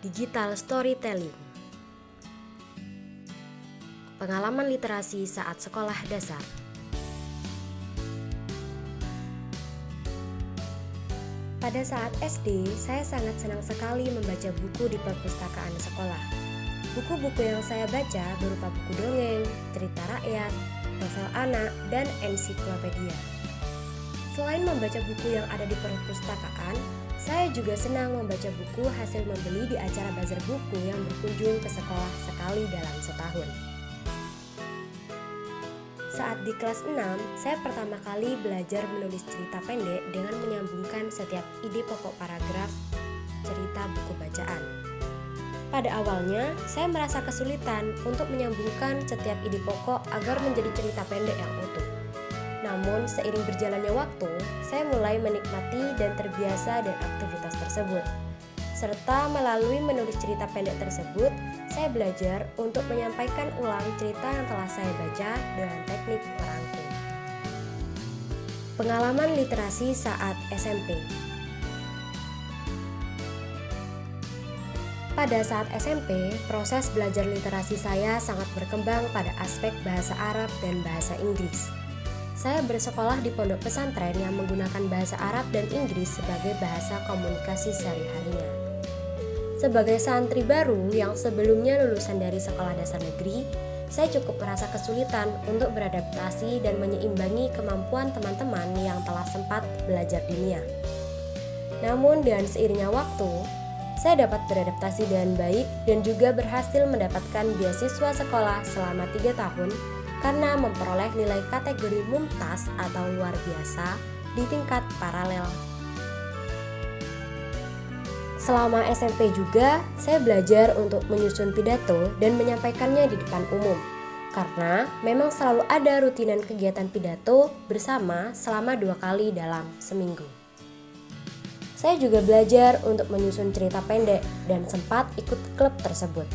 Digital Storytelling. Pengalaman literasi saat sekolah dasar. Pada saat SD, saya sangat senang sekali membaca buku di perpustakaan sekolah. Buku-buku yang saya baca berupa buku dongeng, cerita rakyat, novel anak, dan ensiklopedia. Selain membaca buku yang ada di perpustakaan, saya juga senang membaca buku hasil membeli di acara bazar buku yang berkunjung ke sekolah sekali dalam setahun. Saat di kelas 6, saya pertama kali belajar menulis cerita pendek dengan menyambungkan setiap ide pokok paragraf cerita buku bacaan. Pada awalnya, saya merasa kesulitan untuk menyambungkan setiap ide pokok agar menjadi cerita pendek yang utuh. Namun, seiring berjalannya waktu, saya mulai menikmati dan terbiasa dengan aktivitas tersebut. Serta melalui menulis cerita pendek tersebut, saya belajar untuk menyampaikan ulang cerita yang telah saya baca dengan teknik merangkum. Pengalaman literasi saat SMP. Pada saat SMP, proses belajar literasi saya sangat berkembang pada aspek bahasa Arab dan bahasa Inggris. Saya bersekolah di pondok pesantren yang menggunakan bahasa Arab dan Inggris sebagai bahasa komunikasi sehari-harinya. Sebagai santri baru yang sebelumnya lulusan dari sekolah dasar negeri, saya cukup merasa kesulitan untuk beradaptasi dan menyeimbangi kemampuan teman-teman yang telah sempat belajar di NIA. Namun dengan seiringnya waktu, saya dapat beradaptasi dengan baik dan juga berhasil mendapatkan beasiswa sekolah selama 3 tahun karena memperoleh nilai kategori mumtaz atau luar biasa di tingkat paralel. Selama SMP juga, saya belajar untuk menyusun pidato dan menyampaikannya di depan umum, karena memang selalu ada rutinan kegiatan pidato bersama selama 2 kali dalam seminggu. Saya juga belajar untuk menyusun cerita pendek dan sempat ikut klub tersebut.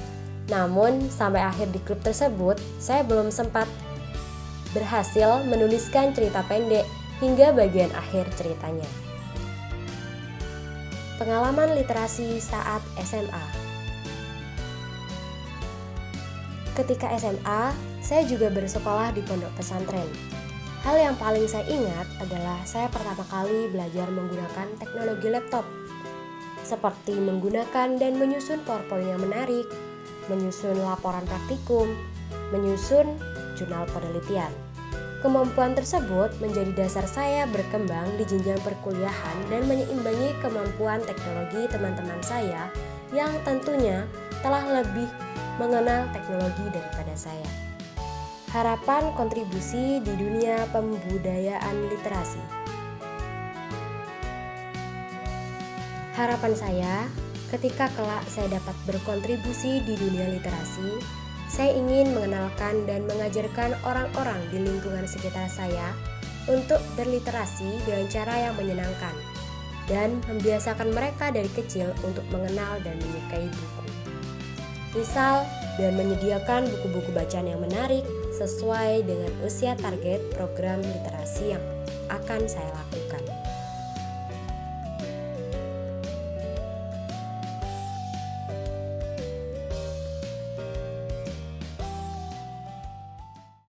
Namun, sampai akhir di klub tersebut, saya belum sempat berhasil menuliskan cerita pendek hingga bagian akhir ceritanya. Pengalaman literasi saat SMA. Ketika SMA, saya juga bersekolah di pondok pesantren. Hal yang paling saya ingat adalah saya pertama kali belajar menggunakan teknologi laptop, seperti menggunakan dan menyusun PowerPoint yang menarik, menyusun laporan praktikum, menyusun jurnal penelitian. Kemampuan tersebut menjadi dasar saya berkembang di jenjang perkuliahan dan menyeimbangi kemampuan teknologi teman-teman saya yang tentunya telah lebih mengenal teknologi daripada saya. Harapan kontribusi di dunia pembudayaan literasi. Harapan saya, ketika kelak saya dapat berkontribusi di dunia literasi, saya ingin mengenalkan dan mengajarkan orang-orang di lingkungan sekitar saya untuk berliterasi dengan cara yang menyenangkan dan membiasakan mereka dari kecil untuk mengenal dan menyukai buku. Misal, dengan menyediakan buku-buku bacaan yang menarik sesuai dengan usia target program literasi yang akan saya lakukan.